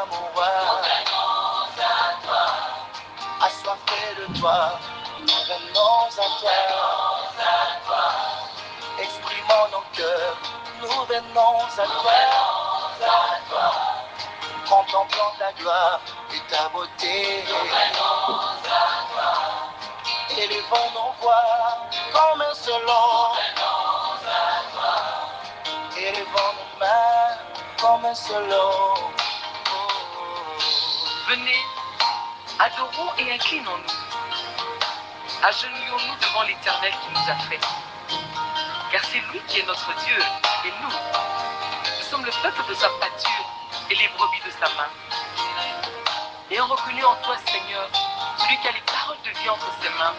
mon roi. Assoiffés de toi, nous venons à toi. Exprimons nos cœurs, nous venons à toi. Contemplant ta gloire et ta beauté. Élevons nos voix comme un seul homme. Élevons nos mains comme un seul homme. Venez, adorons et inclinons-nous. Agenouillons-nous devant l'Éternel qui nous a fait. Car c'est lui qui est notre Dieu et nous sommes le peuple de sa pâture et les brebis de sa main. Ayant reconnu en toi, Seigneur, celui qui a les paroles de vie entre ses mains,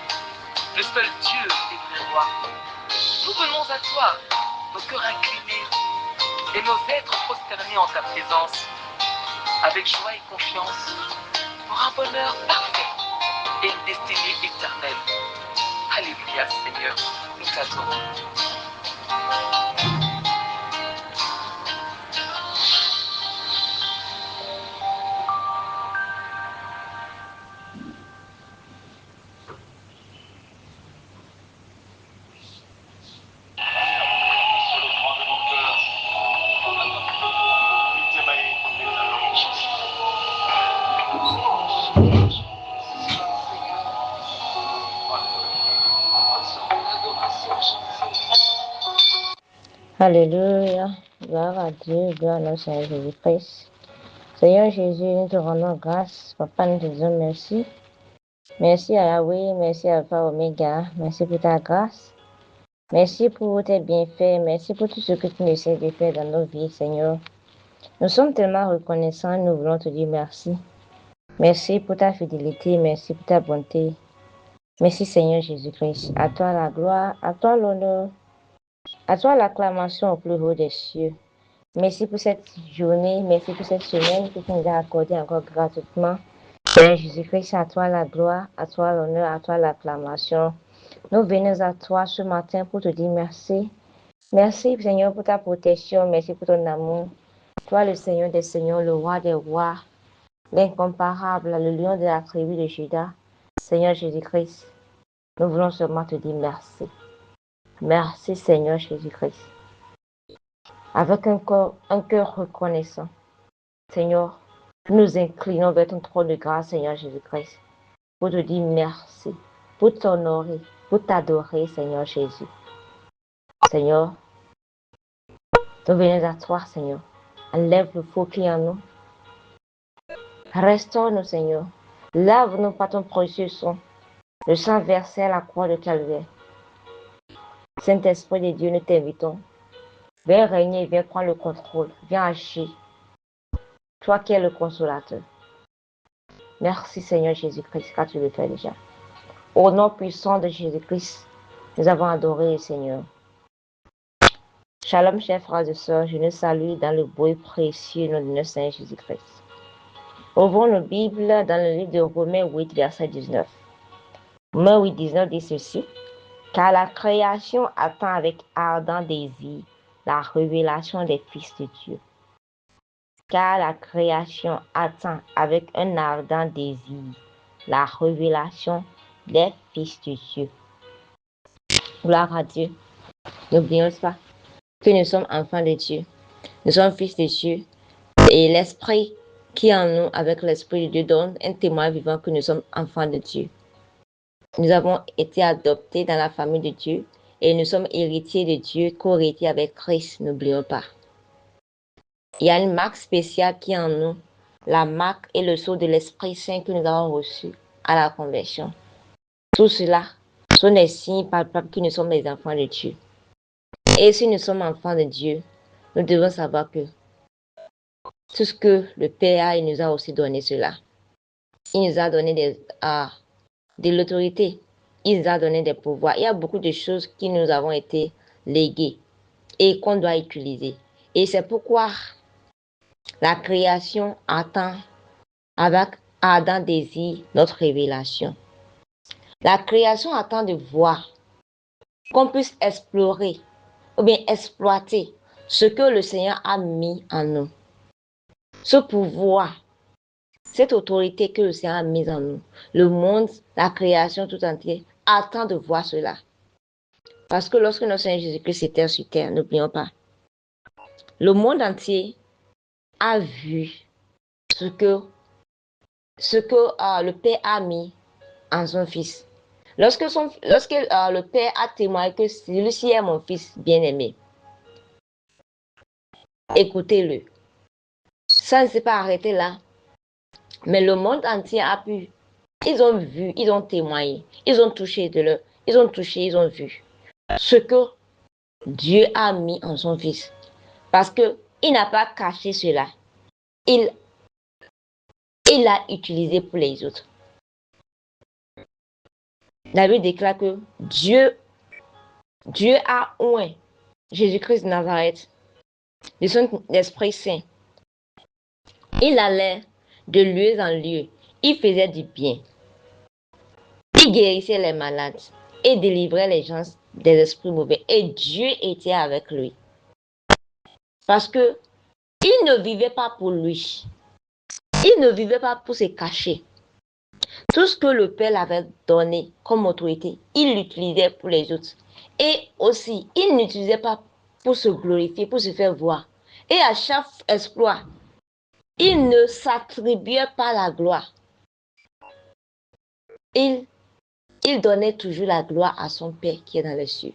le seul Dieu et vrai roi. Nous venons à toi, nos cœurs inclinés et nos êtres prosternés en ta présence, avec joie et confiance, pour un bonheur parfait et une destinée éternelle. Alléluia, Seigneur, nous t'adorons. Alléluia, gloire à Dieu, gloire à notre Seigneur Jésus-Christ. Seigneur Jésus, nous te rendons grâce. Papa, nous te disons merci. Merci à Yahweh, merci à Alpha Omega, merci pour ta grâce. Merci pour tes bienfaits, merci pour tout ce que tu nous essaies de faire dans nos vies, Seigneur. Nous sommes tellement reconnaissants, nous voulons te dire merci. Merci pour ta fidélité, merci pour ta bonté. Merci Seigneur Jésus-Christ. À toi la gloire, à toi l'honneur, à toi l'acclamation au plus haut des cieux. Merci pour cette journée, merci pour cette semaine que tu nous as accordée encore gratuitement. Seigneur Jésus-Christ, à toi la gloire, à toi l'honneur, à toi l'acclamation. Nous venons à toi ce matin pour te dire merci. Merci Seigneur pour ta protection, merci pour ton amour. Toi le Seigneur des Seigneurs, le roi des rois, l'incomparable, le lion de la tribu de Juda. Seigneur Jésus-Christ, nous voulons seulement te dire merci. Merci Seigneur Jésus-Christ. Avec un cœur reconnaissant, Seigneur, nous nous inclinons vers ton trône de grâce, Seigneur Jésus-Christ, pour te dire merci, pour t'honorer, pour t'adorer, Seigneur Jésus. Seigneur, nous venons à toi, Seigneur. Enlève le faux qui est en nous. Restaure-nous, Seigneur. Lave-nous par ton précieux sang, le sang versé à la croix de Calvaire. Saint-Esprit de Dieu, nous t'invitons. Viens régner, viens prendre le contrôle, viens agir. Toi qui es le consolateur. Merci Seigneur Jésus-Christ, car tu le fais déjà. Au nom puissant de Jésus-Christ, nous avons adoré le Seigneur. Shalom, chers frères et sœurs, je nous salue dans le beau et précieux nom de notre Seigneur Jésus-Christ. Ouvrons nos Bibles dans le livre de Romains 8, verset 19. Romains 8, 19 dit ceci. Car la création attend avec ardent désir la révélation des fils de Dieu. Car la création attend avec un ardent désir la révélation des fils de Dieu. Gloire à Dieu. N'oublions pas que nous sommes enfants de Dieu. Nous sommes fils de Dieu. Et l'Esprit qui est en nous, avec l'Esprit de Dieu, donne un témoin vivant que nous sommes enfants de Dieu. Nous avons été adoptés dans la famille de Dieu et nous sommes héritiers de Dieu, co-héritiers avec Christ, n'oublions pas. Il y a une marque spéciale qui est en nous, la marque et le sceau de l'Esprit Saint que nous avons reçu à la conversion. Tout cela sont des signes palpables que nous sommes les enfants de Dieu. Et si nous sommes enfants de Dieu, nous devons savoir que tout ce que le Père il nous a aussi donné cela. Il nous a donné de l'autorité. Il nous a donné des pouvoirs. Il y a beaucoup de choses qui nous avons été léguées et qu'on doit utiliser. Et c'est pourquoi la création attend avec ardent désir notre révélation. La création attend de voir qu'on puisse explorer ou bien exploiter ce que le Seigneur a mis en nous. ce pouvoir, cette autorité que le Seigneur a mise en nous. Le monde, la création tout entière attend de voir cela. Parce que lorsque notre Seigneur Jésus-Christ était sur terre, n'oublions pas, le monde entier a vu ce que le Père a mis en son Fils. Lorsque le Père a témoigné que celui-ci est mon Fils bien-aimé, écoutez-le. Ça ne s'est pas arrêté là. Mais le monde entier a pu. Ils ont vu, ils ont témoigné, ils ont touché ils ont vu ce que Dieu a mis en son Fils. Parce qu'il n'a pas caché cela. Il l'a utilisé pour les autres. La Bible déclare que Dieu a oint Jésus-Christ de Nazareth de son Esprit Saint. Il allait de lieu en lieu. Il faisait du bien. Il guérissait les malades et délivrait les gens des esprits mauvais. Et Dieu était avec lui. Parce que il ne vivait pas pour lui. Il ne vivait pas pour se cacher. Tout ce que le Père avait donné comme autorité, il l'utilisait pour les autres. Et aussi, il n'utilisait pas pour se glorifier, pour se faire voir. Et à chaque exploit, il ne s'attribuait pas la gloire. Il donnait toujours la gloire à son Père qui est dans les cieux.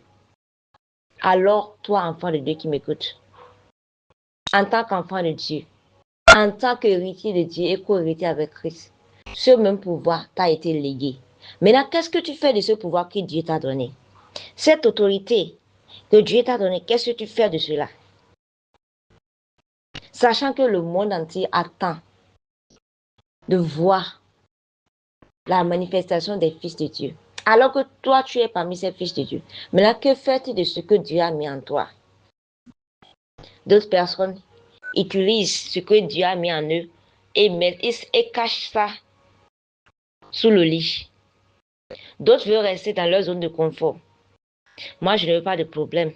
Alors, toi, enfant de Dieu qui m'écoute, en tant qu'enfant de Dieu, en tant qu'héritier de Dieu et co-héritier avec Christ, ce même pouvoir t'a été légué. Maintenant, qu'est-ce que tu fais de ce pouvoir que Dieu t'a donné? Cette autorité que Dieu t'a donnée, qu'est-ce que tu fais de cela? Sachant que le monde entier attend de voir la manifestation des fils de Dieu. Alors que toi, tu es parmi ces fils de Dieu. Maintenant, que fais-tu de ce que Dieu a mis en toi? D'autres personnes utilisent ce que Dieu a mis en eux et cachent ça sous le lit. D'autres veulent rester dans leur zone de confort. Moi, je ne veux pas de problème.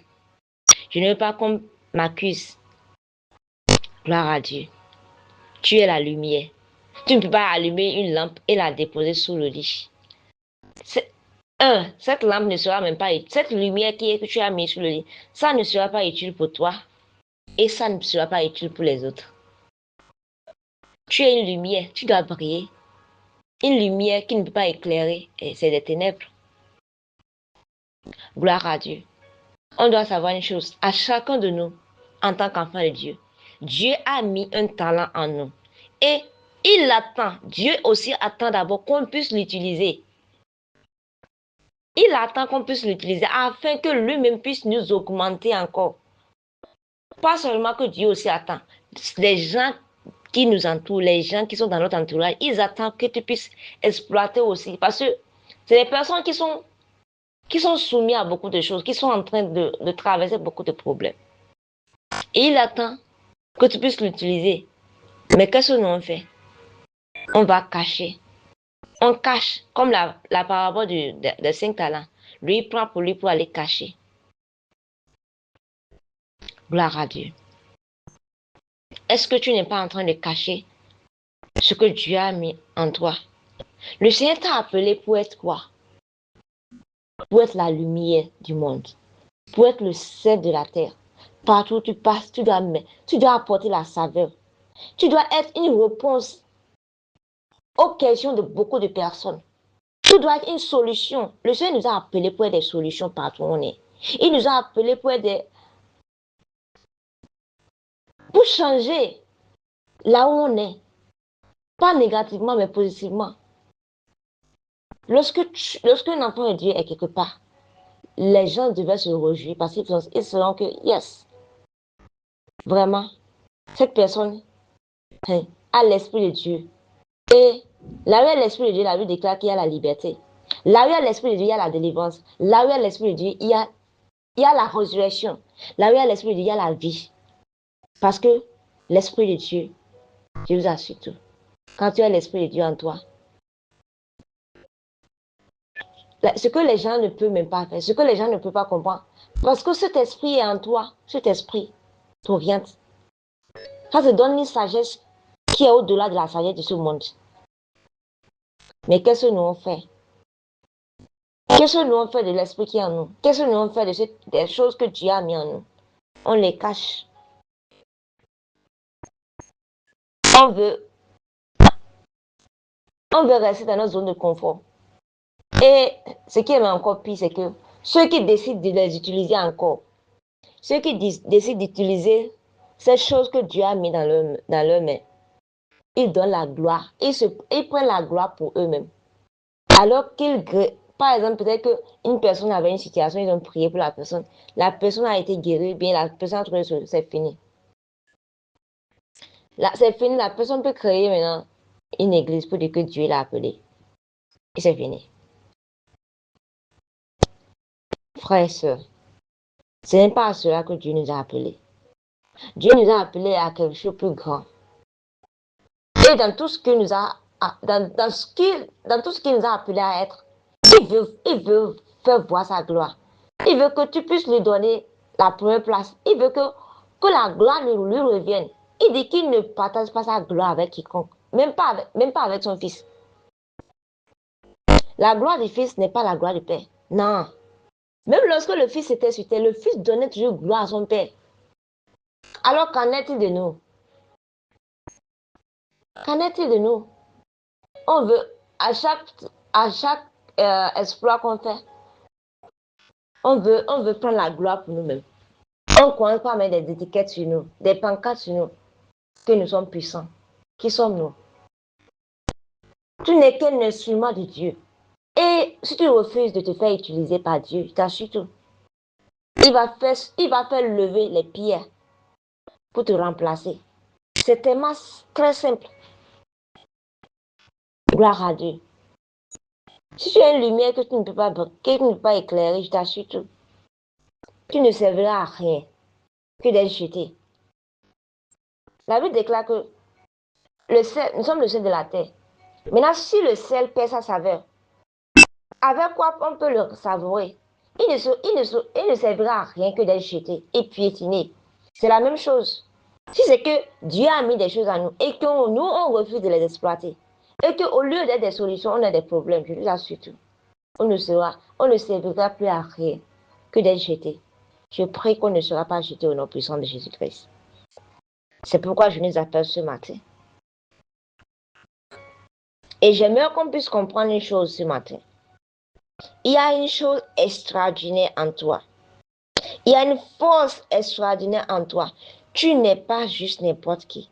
Je ne veux pas qu'on m'accuse. Gloire à Dieu. Tu es la lumière. Tu ne peux pas allumer une lampe et la déposer sous le lit. Cette lampe ne sera même pas utile. Cette lumière que tu as mise sur le lit, ça ne sera pas utile pour toi et ça ne sera pas utile pour les autres. Tu es une lumière, tu dois briller. Une lumière qui ne peut pas éclairer, c'est des ténèbres. Gloire à Dieu. On doit savoir une chose, à chacun de nous, en tant qu'enfant de Dieu, Dieu a mis un talent en nous. Et il attend, Dieu aussi attend d'abord qu'on puisse l'utiliser. Il attend qu'on puisse l'utiliser afin que lui-même puisse nous augmenter encore. Pas seulement que Dieu aussi attend. Les gens qui nous entourent, les gens qui sont dans notre entourage, ils attendent que tu puisses exploiter aussi. Parce que c'est des personnes qui sont soumises à beaucoup de choses, qui sont en train de traverser beaucoup de problèmes. Et il attend que tu puisses l'utiliser. Mais qu'est-ce que nous on fait? On va cacher. On cache, comme la parabole de 5 talents. Lui, il prend pour lui pour aller cacher. Gloire à Dieu. Est-ce que tu n'es pas en train de cacher ce que Dieu a mis en toi? Le Seigneur t'a appelé pour être quoi? Pour être la lumière du monde. Pour être le sel de la terre. Partout où tu passes, tu dois apporter la saveur. Tu dois être une réponse aux questions de beaucoup de personnes. Tu dois être une solution. Le Seigneur nous a appelés pour être des solutions partout où on est. Il nous a appelés pour être pour changer là où on est. Pas négativement, mais positivement. Lorsque un enfant de Dieu est quelque part, les gens devaient se réjouir parce qu'ils sauront que, yes, vraiment, cette personne a l'Esprit de Dieu. Et là où il y a l'Esprit de Dieu, la Bible déclare qu'il y a la liberté. Là où il y a l'Esprit de Dieu, il y a la délivrance. Là où il y a l'Esprit de Dieu, il y a la résurrection. Là où il y a l'Esprit de Dieu, il y a la vie. Parce que l'Esprit de Dieu, je vous assure tout, quand tu as l'Esprit de Dieu en toi, ce que les gens ne peuvent même pas faire, ce que les gens ne peuvent pas comprendre, parce que cet esprit est en toi, cet esprit t'oriente. Ça te donne une sagesse qui est au-delà de la sagesse de ce monde. Mais qu'est-ce que nous on fait? Qu'est-ce que nous on fait de l'esprit qui est en nous? Qu'est-ce que nous on fait des choses que Dieu a mis en nous? On les cache. On veut rester dans notre zone de confort. Et ce qui est encore pire, c'est que ceux qui décident de les utiliser encore, ceux qui décident d'utiliser ces choses que Dieu a mis dans leur main, ils donnent la gloire. Ils prennent la gloire pour eux-mêmes. Alors par exemple, peut-être qu'une personne avait une situation, ils ont prié pour la personne a été guérie, bien la personne a trouvé c'est fini. Là, c'est fini, la personne peut créer maintenant une église pour dire que Dieu l'a appelé. Et c'est fini. Frères et sœurs, ce n'est pas à cela que Dieu nous a appelés. Dieu nous a appelés à quelque chose de plus grand. Et dans tout ce qu'il nous a, dans tout ce qu'il nous a appelés à être, il veut faire voir sa gloire. Il veut que tu puisses lui donner la première place. Il veut que la gloire lui revienne. Il dit qu'il ne partage pas sa gloire avec quiconque, même pas avec son fils. La gloire du fils n'est pas la gloire du père. Non. Même lorsque le fils était sur terre, le fils donnait toujours gloire à son père. Alors qu'en est-il de nous? Qu'en est-il de nous? On veut, à chaque exploit qu'on fait, on veut prendre la gloire pour nous-mêmes. On commence par mettre des étiquettes sur nous, des pancartes sur nous, que nous sommes puissants. Qui sommes-nous? Tu n'es qu'un instrument de Dieu. Et si tu refuses de te faire utiliser par Dieu, je t'assure tout. Il va faire lever les pierres pour te remplacer. C'est tellement très simple. Gloire à Dieu. Si tu as une lumière que tu ne peux pas éclairer, je t'assure tout. Tu ne serviras à rien que d'être jeté. La Bible déclare que nous sommes le sel de la terre. Maintenant, si le sel perd sa saveur, avec quoi on peut le savourer? Il ne servira à rien que d'être jeté et piétiné. C'est la même chose. Si c'est que Dieu a mis des choses à nous et que nous, on refuse de les exploiter, et qu'au lieu d'être des solutions, on a des problèmes, je vous assure tout, on ne servira plus à rien que d'être jeté. Je prie qu'on ne sera pas jeté au nom puissant de Jésus-Christ. C'est pourquoi je nous appelle ce matin. Et j'aimerais qu'on puisse comprendre une chose ce matin. Il y a une chose extraordinaire en toi. Il y a une force extraordinaire en toi. Tu n'es pas juste n'importe qui.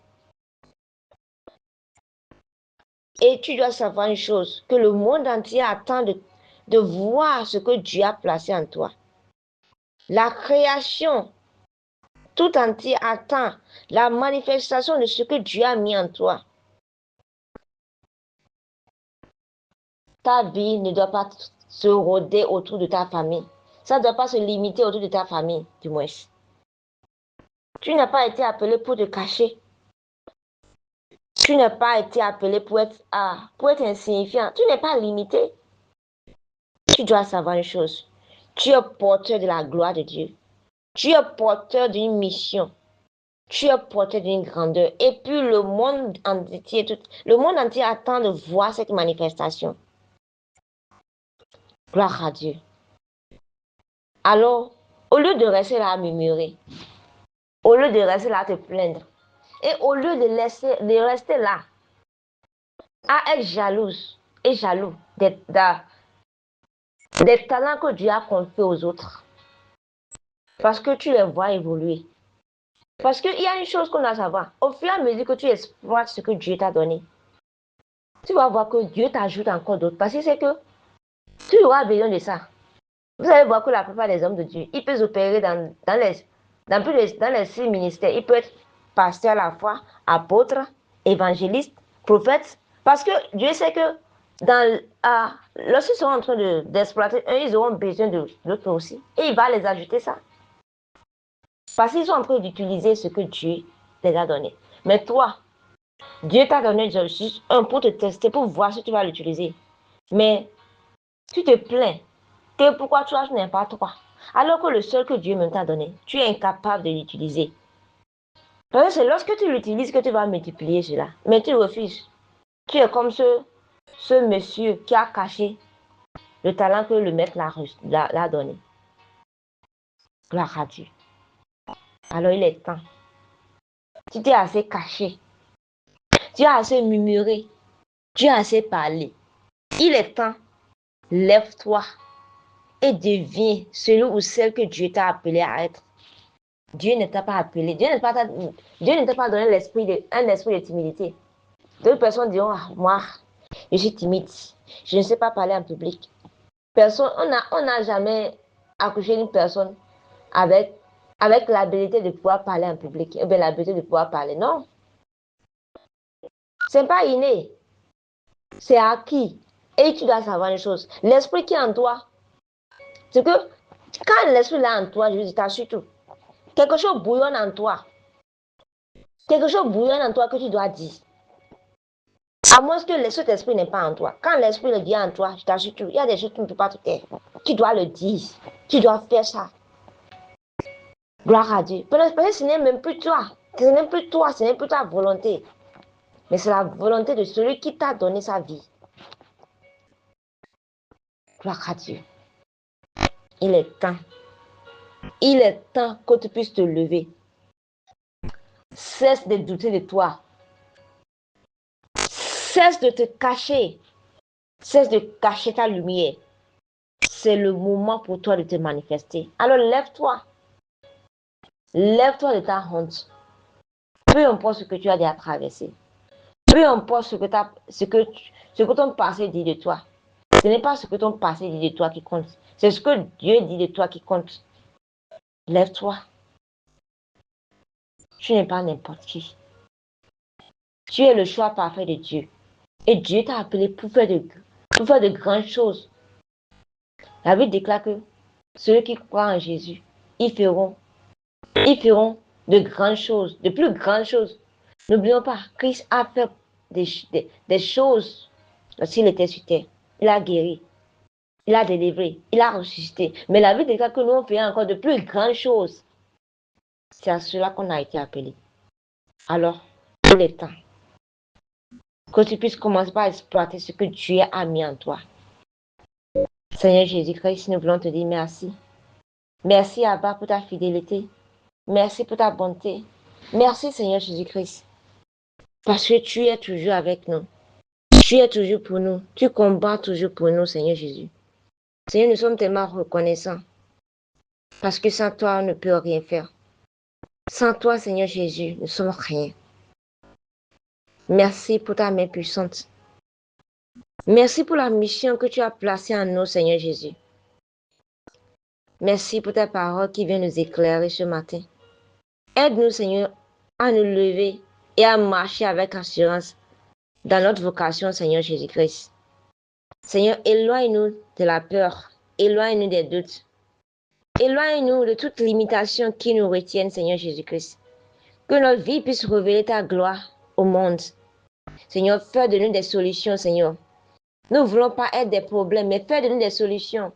Et tu dois savoir une chose, que le monde entier attend de voir ce que Dieu a placé en toi. La création tout entier attend la manifestation de ce que Dieu a mis en toi. Ta vie ne doit pas se rôder autour de ta famille. Ça ne doit pas se limiter autour de ta famille, du moins. Tu n'as pas été appelé pour te cacher. Tu n'as pas été appelé pour être insignifiant. Tu n'es pas limité. Tu dois savoir une chose. Tu es porteur de la gloire de Dieu. Tu es porteur d'une mission. Tu es porteur d'une grandeur. Et puis le monde entier attend de voir cette manifestation. Gloire à Dieu. Alors, au lieu de rester là à murmurer, au lieu de rester là à te plaindre, et au lieu de rester là à être jalouse et jaloux des talents que Dieu a confiés aux autres, parce que tu les vois évoluer. Parce qu'il y a une chose qu'on doit savoir. Au fur et à mesure que tu exploites ce que Dieu t'a donné, tu vas voir que Dieu t'ajoute encore d'autres. Parce que c'est que tu auras besoin de ça. Vous allez voir que la plupart des hommes de Dieu, ils peuvent opérer dans les 6 ministères. Ils peuvent être pasteur à la fois, apôtre, évangéliste, prophète. Parce que Dieu sait que lorsqu'ils sont en train d'exploiter un, ils auront besoin d'autres aussi. Et il va les ajouter ça. Parce qu'ils sont en train d'utiliser ce que Dieu les a donné. Mais toi, Dieu t'a donné juste un pour te tester, pour voir si tu vas l'utiliser. Mais tu te plains que pourquoi tu n'es pas toi. Alors que le seul que Dieu même t'a donné, tu es incapable de l'utiliser. Parce que c'est lorsque tu l'utilises que tu vas multiplier cela. Mais tu refuses. Tu es comme ce monsieur qui a caché le talent que le maître l'a donné. Gloire à Dieu. Alors il est temps. Tu t'es assez caché. Tu as assez murmuré. Tu as assez parlé. Il est temps. Lève-toi et deviens celui ou celle que Dieu t'a appelé à être. Dieu ne t'a pas appelé. Dieu ne t'a pas donné un esprit de timidité. D'autres personnes diront, ah, moi, je suis timide. Je ne sais pas parler en public. On n'a jamais accouché une personne avec l'habilité de pouvoir parler en public. Ou bien l'habilité de pouvoir parler. Non. Ce n'est pas inné. C'est acquis. Et tu dois savoir une chose. L'esprit qui est en toi, c'est que quand l'esprit est en toi, je dis, t'assures tout. Quelque chose bouillonne en toi. Quelque chose bouillonne en toi que tu dois dire. À moins que cet esprit n'est pas en toi. Quand l'esprit le dit en toi, je t'assure tout. Il y a des choses que tu ne peux pas te taire. Tu dois le dire. Tu dois faire ça. Gloire à Dieu. Peut-être que ce n'est même plus toi. Ce n'est plus toi. Ce n'est plus ta volonté. Mais c'est la volonté de celui qui t'a donné sa vie. Gloire à Dieu. Il est temps. Il est temps que tu puisses te lever. Cesse de douter de toi. Cesse de te cacher. Cesse de cacher ta lumière. C'est le moment pour toi de te manifester. Alors lève-toi. Lève-toi de ta honte. Peu importe ce que tu as déjà traversé. Peu importe ce que ton passé dit de toi. Ce n'est pas ce que ton passé dit de toi qui compte. C'est ce que Dieu dit de toi qui compte. Lève-toi. Tu n'es pas n'importe qui. Tu es le choix parfait de Dieu. Et Dieu t'a appelé pour faire de grandes choses. La Bible déclare que ceux qui croient en Jésus, ils feront de grandes choses, de plus grandes choses. N'oublions pas, Christ a fait des choses lorsqu'il était sur terre. Il a guéri, il a délivré, il a ressuscité. Mais la Bible déclare que nous, on fait encore de plus grandes choses. C'est à cela qu'on a été appelé. Alors, il est temps que tu puisses commencer par exploiter ce que Dieu a mis en toi. Seigneur Jésus-Christ, nous voulons te dire merci. Merci, Abba, pour ta fidélité. Merci pour ta bonté. Merci, Seigneur Jésus-Christ. Parce que tu es toujours avec nous. Tu es toujours pour nous. Tu combats toujours pour nous, Seigneur Jésus. Seigneur, nous sommes tellement reconnaissants. Parce que sans toi, on ne peut rien faire. Sans toi, Seigneur Jésus, nous ne sommes rien. Merci pour ta main puissante. Merci pour la mission que tu as placée en nous, Seigneur Jésus. Merci pour ta parole qui vient nous éclairer ce matin. Aide-nous, Seigneur, à nous lever et à marcher avec assurance dans notre vocation, Seigneur Jésus-Christ. Seigneur, éloigne-nous de la peur, éloigne-nous des doutes, éloigne-nous de toute limitation qui nous retienne, Seigneur Jésus-Christ. Que notre vie puisse révéler ta gloire au monde. Seigneur, fais de nous des solutions, Seigneur. Nous ne voulons pas être des problèmes, mais fais de nous des solutions.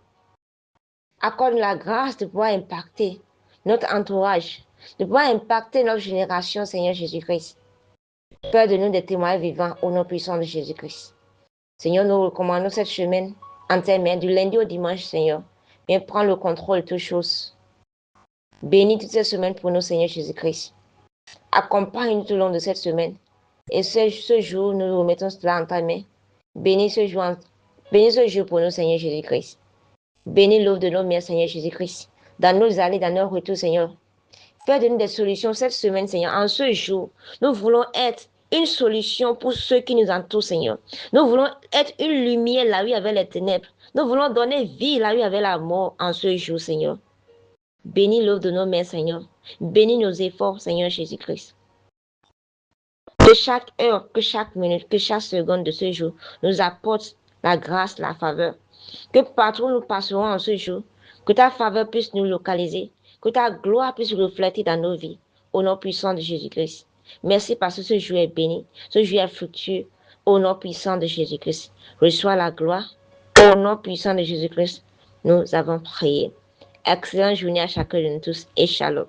Accorde-nous la grâce de pouvoir impacter notre entourage, de pouvoir impacter notre génération, Seigneur Jésus-Christ. Fais de nous des témoins vivants au nom puissant de Jésus-Christ. Seigneur, nous recommandons cette semaine en tes mains, du lundi au dimanche, Seigneur. Viens prendre le contrôle de toutes choses. Bénis toute cette semaine pour nous, Seigneur Jésus-Christ. Accompagne-nous tout au long de cette semaine. Et ce jour, nous remettons cela en ta main. Bénis ce jour pour nous, Seigneur Jésus-Christ. Bénis l'œuvre de nos mains, Seigneur Jésus-Christ. Dans nos allées, dans nos retours, Seigneur. Fais de nous des solutions cette semaine, Seigneur. En ce jour, nous voulons être une solution pour ceux qui nous entourent, Seigneur. Nous voulons être une lumière là où il y avait les ténèbres. Nous voulons donner vie là où il y avait la mort en ce jour, Seigneur. Bénis l'œuvre de nos mains, Seigneur. Bénis nos efforts, Seigneur Jésus-Christ. Que chaque heure, que chaque minute, que chaque seconde de ce jour nous apporte la grâce, la faveur. Que partout où nous passerons en ce jour, que ta faveur puisse nous localiser, que ta gloire puisse refléter dans nos vies. Au nom puissant de Jésus-Christ. Merci parce que ce jour est béni, ce jour est fructueux. Au nom puissant de Jésus-Christ. Reçois la gloire. Au nom puissant de Jésus-Christ, nous avons prié. Excellente journée à chacun de nous tous et shalom.